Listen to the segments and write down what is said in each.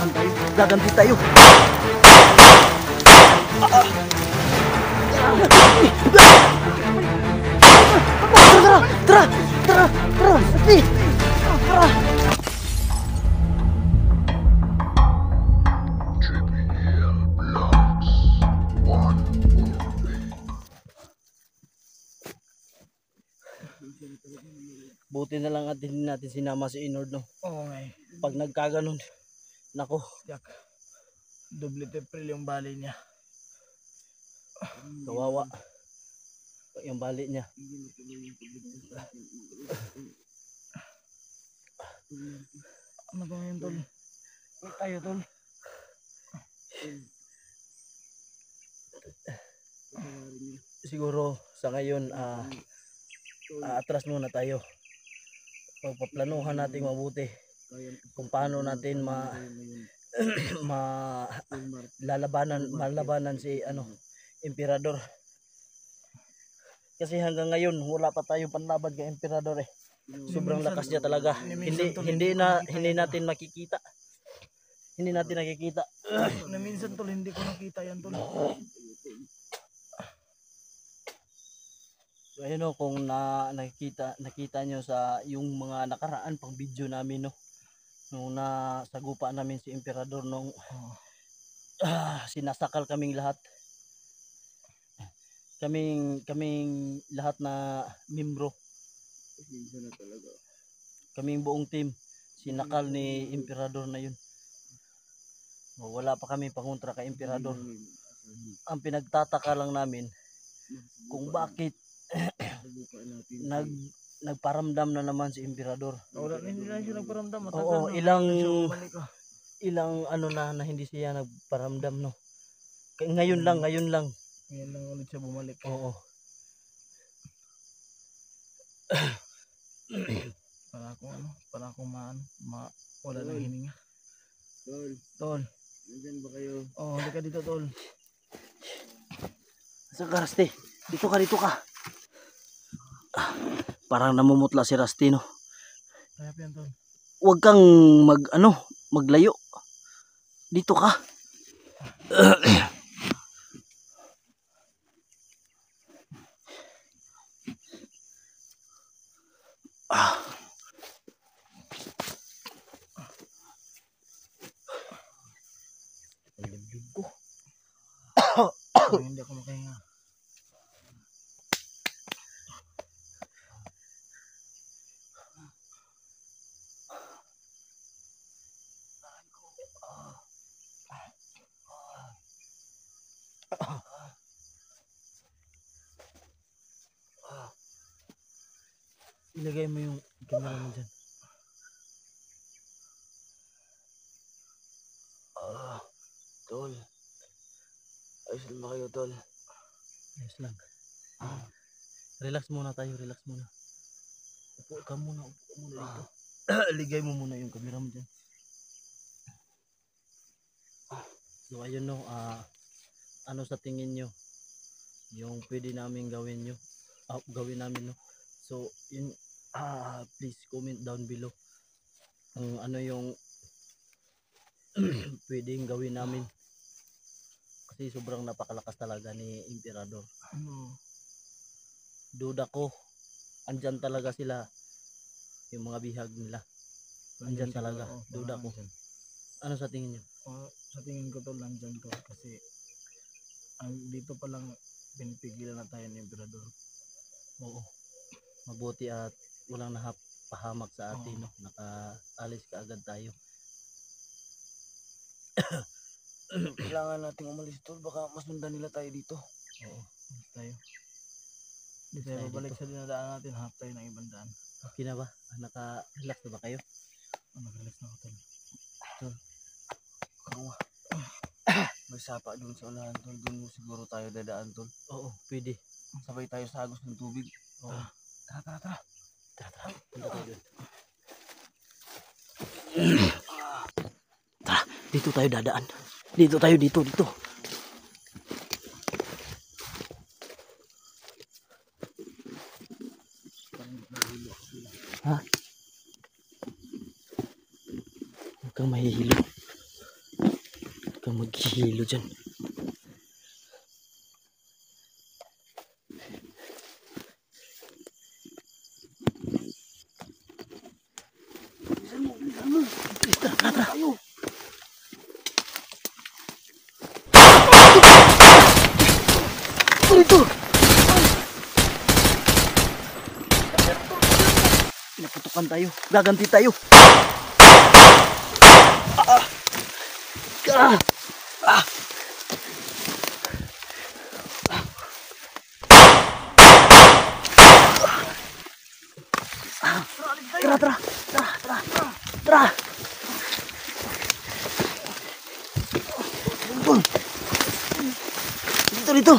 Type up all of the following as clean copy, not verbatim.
Gagantihan tayo. Gaganti tayo. Tara! Tara! Sapi! Tara! Buti na lang at hindi natin sinama si Inord, no? Oo nga eh. Pag nagkaganon, nako. Yak. Double triple yung bali niya. Kawawa. Yung bali niya. Ano ba ngayon, tol? Tayo, tol. Siguro sa ngayon, atras muna tayo. Pagpaplanuhan natin mabuti kung paano natin malabanan si Emperador. Kasi hanggang ngayon wala pa tayong panlaban kay Emperador eh. Sobrang lakas niya talaga. Hindi natin makikita. Hindi natin nakikita. Na minsan, tol, hindi ko nakita yan, tol. So, ayun o, kung nakita nyo sa yung mga nakaraan pang video namin, no, nung nasagupa namin si Emperador, nung sinasakal kaming lahat, kaming lahat na membro, kaming buong team, sinakal ni Emperador na yun. Wala pa kami pangontra kay Emperador. Ang pinagtataka lang namin kung bakit nagparamdam na naman si Emperador. Wala, hindi na siya nagparamdam. Oo, ilang ano na hindi siya nagparamdam, no. Ngayon lang. Ngayon lang ulit siya bumalik. Oo. Para akong wala nang hininga. Tol. Nandiyan ba kayo? Oh, halika dito, tol. Saan ka, Rusty? Dito ka. Parang namumutla si Rusty, no. Kaya yan, tol. Huwag kang maglayo. Dito ka. Hindi ako makahinga. Ilagay mo yung camera mo dyan. Tol. Ayos lang ba kayo, tol? Ayos lang. Relax muna tayo, relax muna. Upo ka muna dito. Ligay mo muna yung camera mo dyan. So ayun, no, ano sa tingin nyo yung pwede namin gawin namin, no? So yun, please comment down below kung ano yung pwedeng gawin namin. Kasi sobrang napakalakas talaga ni Emperador. Duda ko, andyan talaga sila, yung mga bihag nila. Andyan talaga, duda ko. Ano sa tingin nyo? Sa tingin ko, tol, nandyan to. Kasi dito pa lang pinipigilan na tayo ni Emperador. Oo. Mabuti at walang pahamak sa atin, no? Nakaalis ka agad tayo. Kailangan nating umalis, tol. Baka masundan nila tayo dito. Oo. Umalis tayo. Hindi tayo babalik sa dinadaan natin. Hanap tayo ng ibang daan. Okay na ba? Naka-relax na ba kayo? Nag-relax na ako, tol. Tol. May sapa doon sa unahan, tol. Doon siguro tayo dadaan, tol. Oo, pwede. Sabay tayo sa agos ng tubig. Oo. Tara. Punta tayo doon. Tara, dito tayo dadaan. Dito. Ha? Huwag kang mahihilo. kang maghihilo dyan. Tara, tara. Dito! Naputukan tayo. Gaganti tayo. Tara, tara. Tara, tara. Tara. Dito, dito.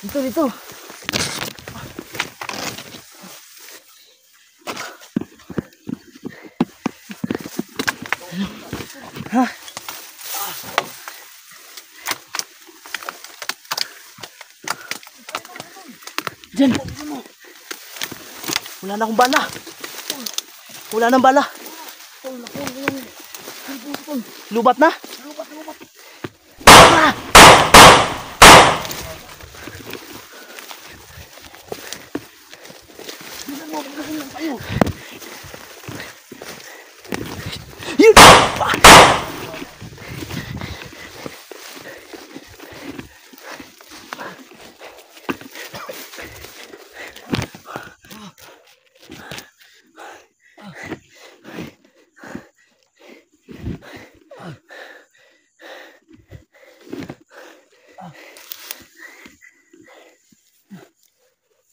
Dito, dito. Ha? Diyan. Wala na akong bala. Wala nang bala. Lubat na? Lubat. Ah! Yun!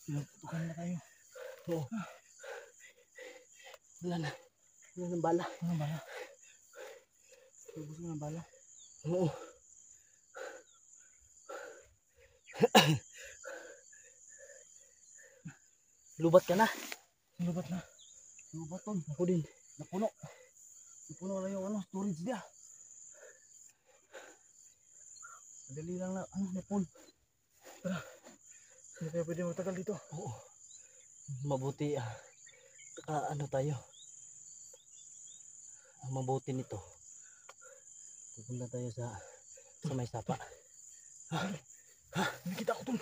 Naputukan na tayo. Oo. Wala na. Wala nang bala. Ano bala? Ubus mo ng bala? Oo. Lubat ka na. Lubat na. Lubat tol. Ako din. Napuno. Napuno na yung storage niya. Madali lang na, napun. Tara. Hindi tayo pwede matagal dito. Oo. Mabuti ano tayo. Ang mabuti nito. Pupunta tayo sa may sapa. Nakita ko tol.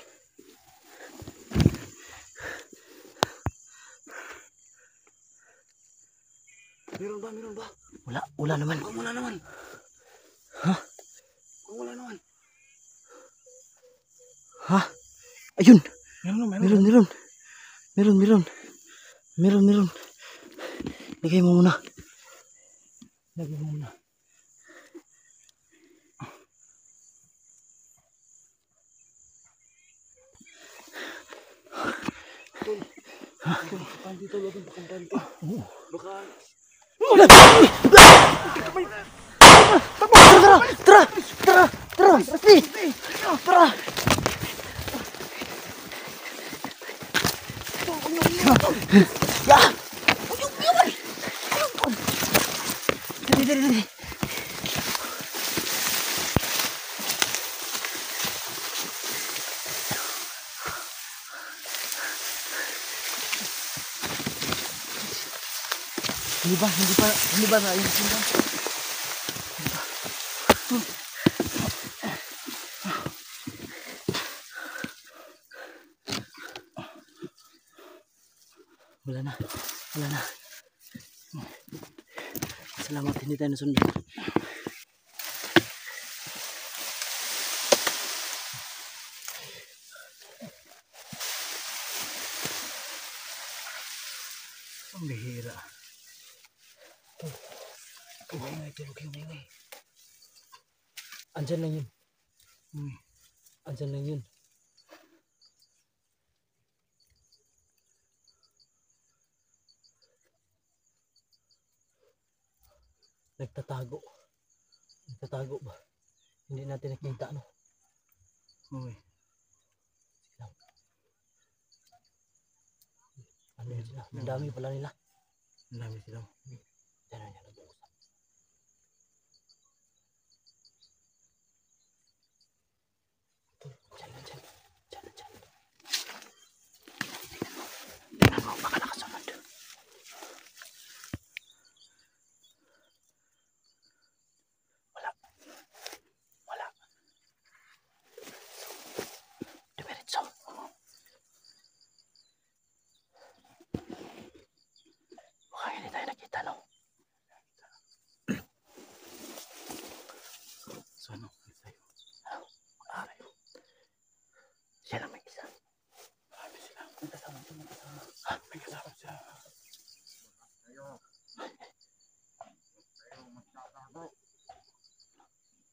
Meron ba? Wala naman. Wala naman. Ha? Wala naman. Ha? Ayun. Meron. Lagay mo muna. Panti tol, wag kang panti. Baka Tara! Rasti! Tara! Dali. Hindi ba na yun sila? Wala na. Salamat, hindi tayo nasundan. ang bihira. Tulog yung ingay. Andyan lang yun. Nagtatago ba? Hindi natin nakita, no? Okay. Ano yun sila? Ang dami pala nila. Ang dami sila. Yan, nag-uusap. Diyan. Tingnan mo, Siya lang may isa. Marami sila. May kasama siya, may kasama. Ha? May kasama siya. Tayo. Tayo magtatago.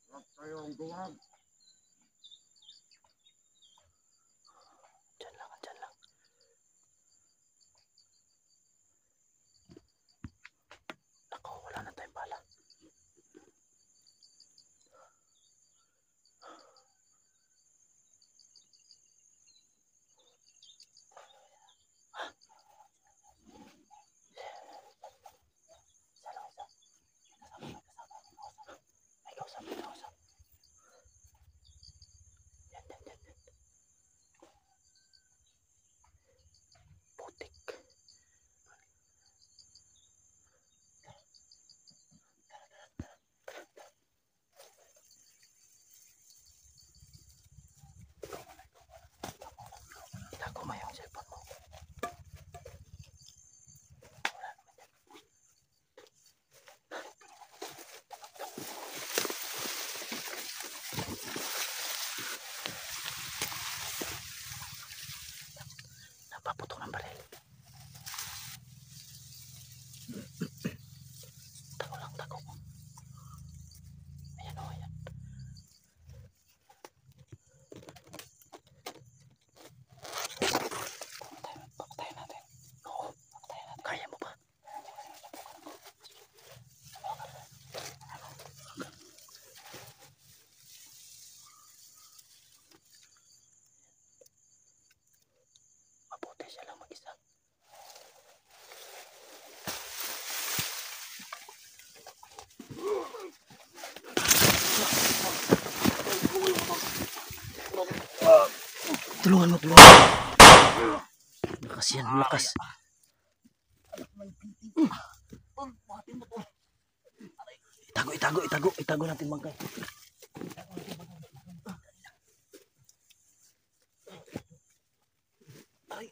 Huwag tayong buwag. Diyan lang, diyan lang. Ako, wala na tayong bala. May kausap, may kausap. Yan. Putik. Itago mo yung cellphone mo. Napaputok ng baril. Tago lang, tago. Ayan o, ayan. Patayin natin. Oo, patayin natin. Kaya mo ba? Mabuti siya lang mag-isa. Tulungan mo. Lakas yan, lakas. Itago natin bangkay. Ay.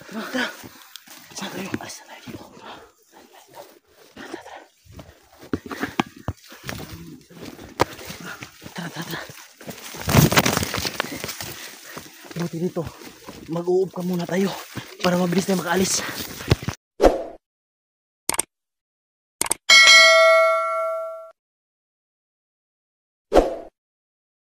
Tara. Saan tayo? Alis na tayo dito. Tara. Buti dito. Mag-uup ka muna tayo para mabilis na makaalis.